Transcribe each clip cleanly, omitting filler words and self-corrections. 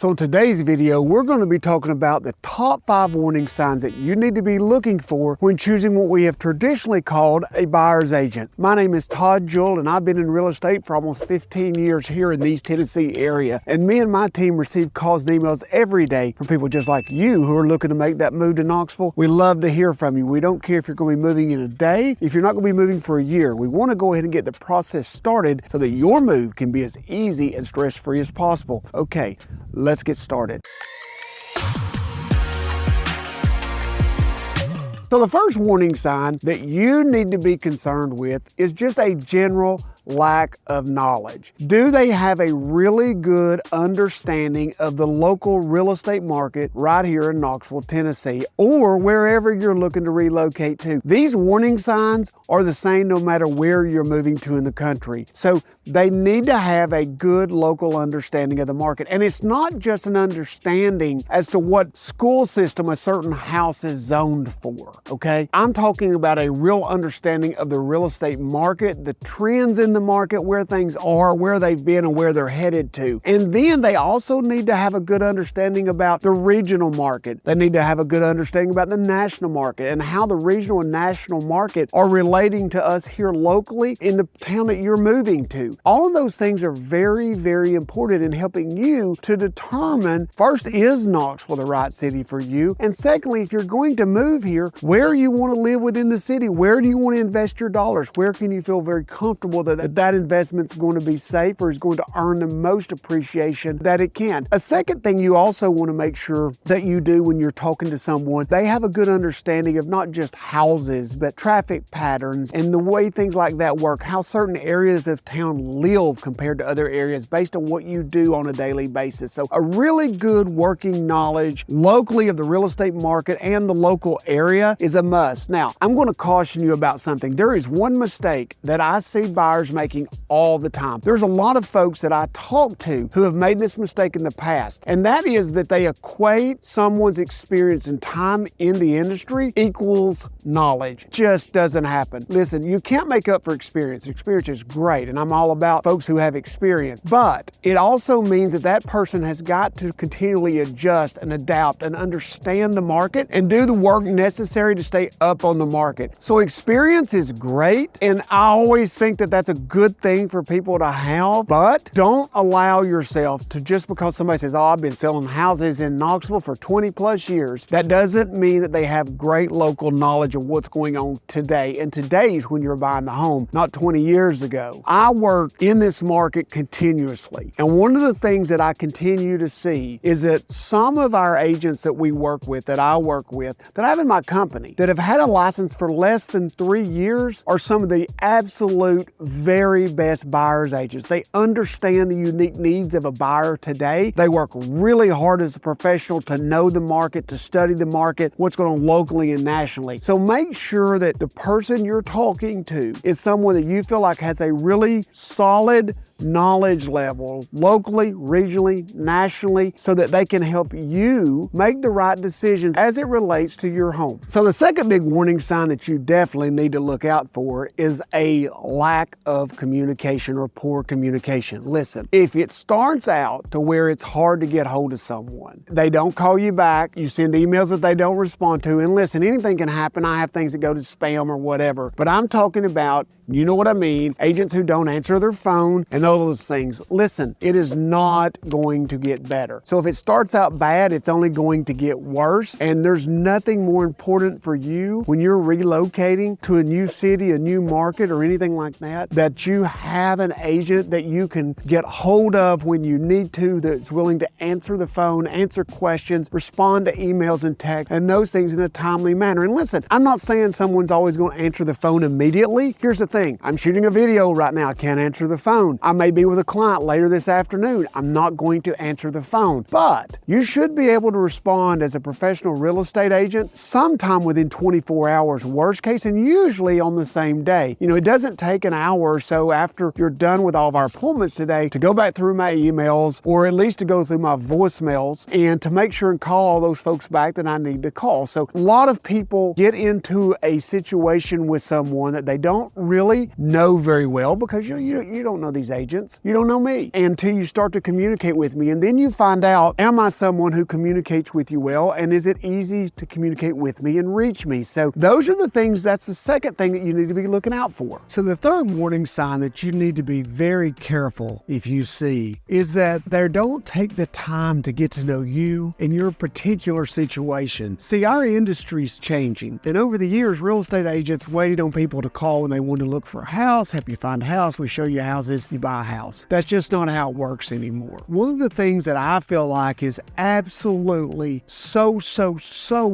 So in today's video, we're going to be talking about the top 5 warning signs that you need to be looking for when choosing what we have traditionally called a buyer's agent. My name is Todd Jewell, and I've been in real estate for almost 15 years here in the East Tennessee area. And me and my team receive calls and emails every day from people just like you who are looking to make that move to Knoxville. We love to hear from you. We don't care if you're going to be moving in a day, if you're not going to be moving for a year. We want to go ahead and get the process started so that your move can be as easy and stress-free as possible. Okay, let's get started. So the first warning sign that you need to be concerned with is just a general lack of knowledge. Do they have a really good understanding of the local real estate market right here in Knoxville, Tennessee, or wherever you're looking to relocate to? These warning signs are the same no matter where you're moving to in the country. So they need to have a good local understanding of the market. And it's not just an understanding as to what school system a certain house is zoned for, okay? I'm talking about a real understanding of the real estate market, the trends in the market, where things are, where they've been, and where they're headed to. And then they also need to have a good understanding about the regional market. They need to have a good understanding about the national market and how the regional and national market are relating to us here locally in the town that you're moving to. All of those things are very, very important in helping you to determine, first, is Knoxville the right city for you? And secondly, if you're going to move here, where you want to live within the city? Where do you want to invest your dollars? Where can you feel very comfortable that investment's going to be safe or is going to earn the most appreciation that it can? A second thing you also want to make sure that you do when you're talking to someone, they have a good understanding of not just houses, but traffic patterns and the way things like that work, how certain areas of town live compared to other areas based on what you do on a daily basis. So a really good working knowledge locally of the real estate market and the local area is a must. Now, I'm going to caution you about something. There is one mistake that I see buyers making all the time. There's a lot of folks that I talk to who have made this mistake in the past, and that is that they equate someone's experience and time in the industry equals knowledge. Just doesn't happen. Listen, you can't make up for experience. Experience is great, and I'm all about folks who have experience, but it also means that that person has got to continually adjust and adapt and understand the market and do the work necessary to stay up on the market. So experience is great, and I always think that that's a good thing for people to have, but don't allow yourself to, just because somebody says, oh, I've been selling houses in Knoxville for 20 plus years, that doesn't mean that they have great local knowledge of what's going on today. And today's when you're buying the home, not 20 years ago. I work in this market continuously, and one of the things that I continue to see is that some of our agents that we work with, that I work with, that I have in my company, that have had a license for less than 3 years are some of the absolute very best buyer's agents. They understand the unique needs of a buyer today. They work really hard as a professional to know the market, to study the market, what's going on locally and nationally. So make sure that the person you're talking to is someone that you feel like has a really solid knowledge level locally, regionally, nationally, so that they can help you make the right decisions as it relates to your home. So the second big warning sign that you definitely need to look out for is a lack of communication or poor communication. Listen, if it starts out to where it's hard to get hold of someone, they don't call you back, you send emails that they don't respond to, and listen, anything can happen. I have things that go to spam or whatever, but I'm talking about, you know what I mean, agents who don't answer their phone and those things. Listen, it is not going to get better. So if it starts out bad, it's only going to get worse. And there's nothing more important for you when you're relocating to a new city, a new market, or anything like that, that you have an agent that you can get hold of when you need to, that's willing to answer the phone, answer questions, respond to emails and text, and those things in a timely manner. And listen, I'm not saying someone's always going to answer the phone immediately. Here's the thing. I'm shooting a video right now. I can't answer the phone. I may be with a client later this afternoon. I'm not going to answer the phone, but you should be able to respond as a professional real estate agent sometime within 24 hours, worst case, and usually on the same day. You know, it doesn't take an hour or so after you're done with all of our appointments today to go back through my emails, or at least to go through my voicemails and to make sure and call all those folks back that I need to call. So a lot of people get into a situation with someone that they don't really know very well, because you don't know these agents agents, you don't know me until you start to communicate with me. And then you find out, am I someone who communicates with you well? And is it easy to communicate with me and reach me? So those are the things, that's the second thing that you need to be looking out for. So the third warning sign that you need to be very careful if you see is that they don't take the time to get to know you and your particular situation. See, our industry's changing. And over the years, real estate agents waited on people to call when they wanted to look for a house, help you find a house, we show you houses, you buy a house. That's just not how it works anymore. One of the things that I feel like is absolutely so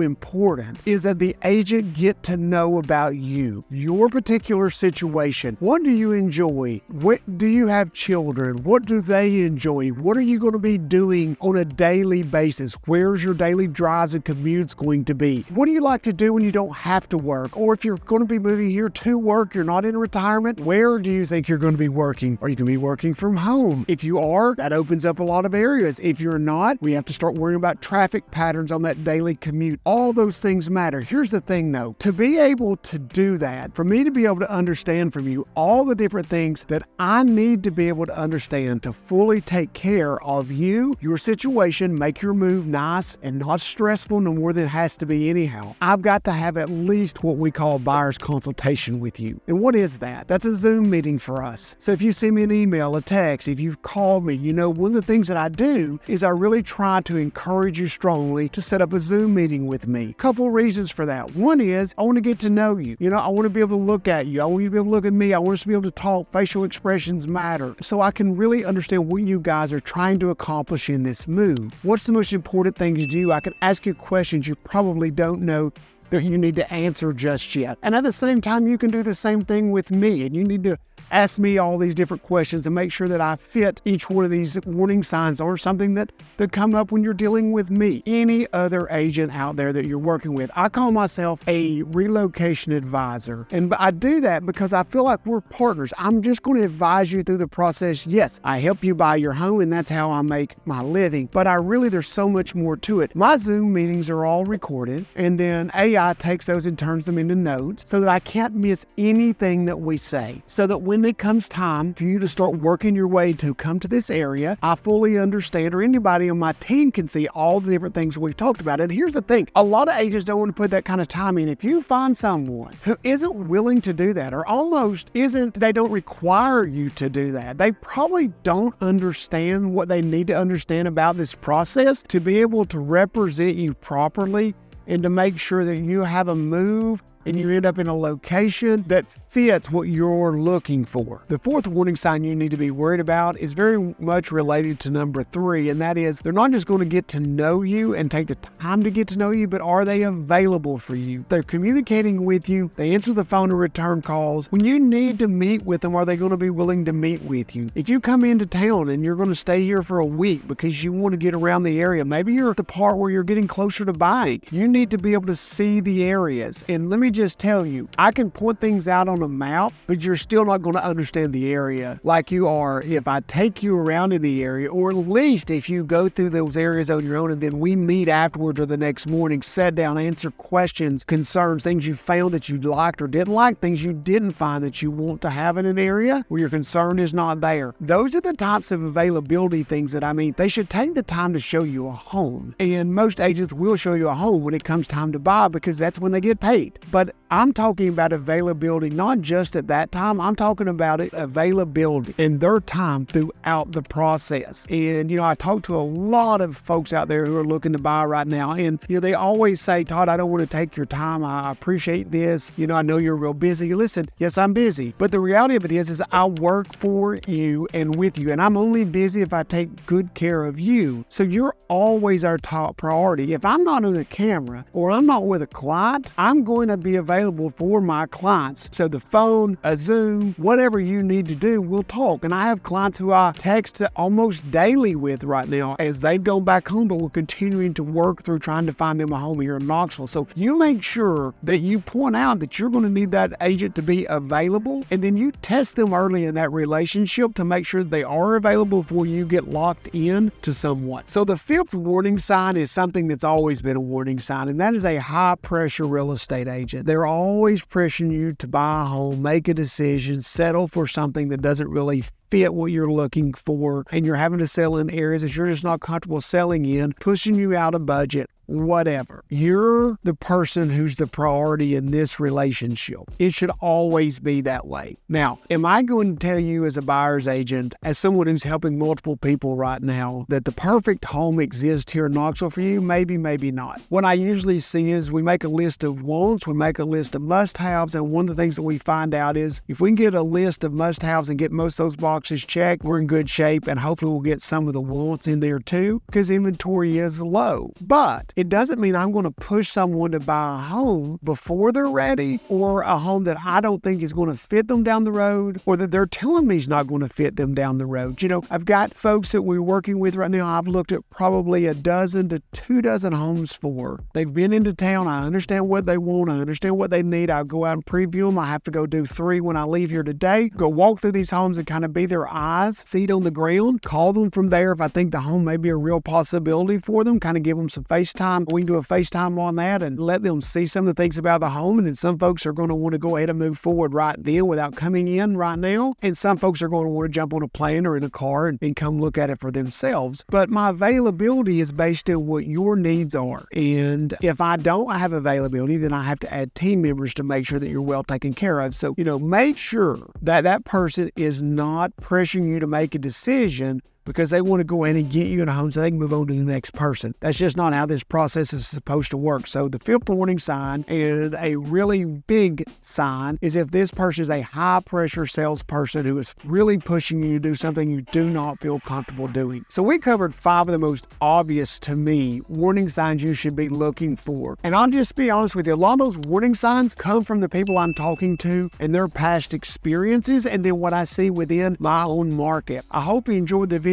important is that the agent get to know about you, your particular situation. What do you enjoy? What do you have children? What do they enjoy? What are you going to be doing on a daily basis? Where's your daily drives and commutes going to be? What do you like to do when you don't have to work? Or if you're going to be moving here to work, you're not in retirement, where do you think you're going to be working? Are you going to be working from home? If you are, that opens up a lot of areas. If you're not, we have to start worrying about traffic patterns on that daily commute. All those things matter. Here's the thing though, to be able to do that, for me to be able to understand from you all the different things that I need to be able to understand to fully take care of you, your situation, make your move nice and not stressful no more than it has to be anyhow, I've got to have at least what we call buyer's consultation with you. And what is that? That's a Zoom meeting for us. So if you send me an email, a text, if you've called me, one of the things that I do is I really try to encourage you strongly to set up a Zoom meeting with me. Couple reasons for that. One is I want to get to know you. I want to be able to look at you. I want you to be able to look at me. I want us to be able to talk. Facial expressions matter. So I can really understand what you guys are trying to accomplish in this move. What's the most important thing to do? I can ask you questions you probably don't know that you need to answer just yet. And at the same time, you can do the same thing with me. And you need to ask me all these different questions and make sure that I fit each one of these warning signs or something that come up when you're dealing with me. Any other agent out there that you're working with. I call myself a relocation advisor. And I do that because I feel like we're partners. I'm just going to advise you through the process. Yes, I help you buy your home and that's how I make my living. But there's so much more to it. My Zoom meetings are all recorded and then AI takes those and turns them into notes so that I can't miss anything that we say. So that when it comes time for you to start working your way to come to this area, I fully understand, or anybody on my team can see all the different things we've talked about. And here's the thing, a lot of agents don't want to put that kind of time in. If you find someone who isn't willing to do that, or almost they don't require you to do that, they probably don't understand what they need to understand about this process to be able to represent you properly and to make sure that you have a move and you end up in a location that fits what you're looking for. The fourth warning sign you need to be worried about is very much related to number 3, and that is they're not just going to get to know you and take the time to get to know you, but are they available for you? They're communicating with you, they answer the phone or return calls. When you need to meet with them, are they going to be willing to meet with you? If you come into town and you're going to stay here for a week because you want to get around the area, maybe you're at the part where you're getting closer to buying, you need to be able to see the areas. And let me just tell you, I can point things out on a map, but you're still not going to understand the area like you are if I take you around in the area, or at least if you go through those areas on your own and then we meet afterwards or the next morning, sit down, answer questions, concerns, things you found that you liked or didn't like, things you didn't find that you want to have in an area where your concern is not there. Those are the types of availability things that they should take the time to show you a home. And most agents will show you a home when it comes time to buy because that's when they get paid. But I'm talking about availability, not just at that time. I'm talking about availability in their time throughout the process. And, I talk to a lot of folks out there who are looking to buy right now. And, they always say, Todd, I don't want to take your time. I appreciate this. I know you're real busy. Listen, yes, I'm busy. But the reality of it is I work for you and with you. And I'm only busy if I take good care of you. So you're always our top priority. If I'm not on a camera or I'm not with a client, I'm going to be available for my clients. So the phone, a Zoom, whatever you need to do, we'll talk. And I have clients who I text almost daily with right now as they've gone back home, but we're continuing to work through trying to find them a home here in Knoxville. So you make sure that you point out that you're going to need that agent to be available, and then you test them early in that relationship to make sure that they are available before you get locked in to someone. So the fifth warning sign is something that's always been a warning sign, and that is a high pressure real estate agent. agent. They're always pressuring you to buy a home, make a decision, settle for something that doesn't really fit what you're looking for, and you're having to sell in areas that you're just not comfortable selling in, pushing you out of budget, whatever. You're the person who's the priority in this relationship. It should always be that way. Now, am I going to tell you as a buyer's agent, as someone who's helping multiple people right now, that the perfect home exists here in Knoxville for you? Maybe, maybe not. What I usually see is we make a list of wants, we make a list of must-haves, and one of the things that we find out is if we can get a list of must-haves and get most of those boxes checked, we're in good shape, and hopefully we'll get some of the wants in there too, because inventory is low. But it doesn't mean I'm going to push someone to buy a home before they're ready, or a home that I don't think is going to fit them down the road, or that they're telling me is not going to fit them down the road. You know, I've got folks that we're working with right now. I've looked at probably 12 to 24 homes for. They've been into town. I understand what they want. I understand what they need. I'll go out and preview them. I have to go do 3 when I leave here today. Go walk through these homes and kind of be their eyes, feet on the ground. Call them from there if I think the home may be a real possibility for them. Kind of give them some FaceTime. We can do a FaceTime on that and let them see some of the things about the home. And then some folks are going to want to go ahead and move forward right then without coming in right now. And some folks are going to want to jump on a plane or in a car and come look at it for themselves. But my availability is based on what your needs are. And if I don't have availability, then I have to add team members to make sure that you're well taken care of. So, make sure that that person is not pressuring you to make a decision because they want to go in and get you in a home so they can move on to the next person. That's just not how this process is supposed to work. So the 5th warning sign, and a really big sign, is if this person is a high-pressure salesperson who is really pushing you to do something you do not feel comfortable doing. So we covered 5 of the most obvious, to me, warning signs you should be looking for. And I'll just be honest with you, a lot of those warning signs come from the people I'm talking to and their past experiences, and then what I see within my own market. I hope you enjoyed the video,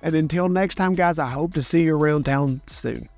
and until next time, guys, I hope to see you around town soon.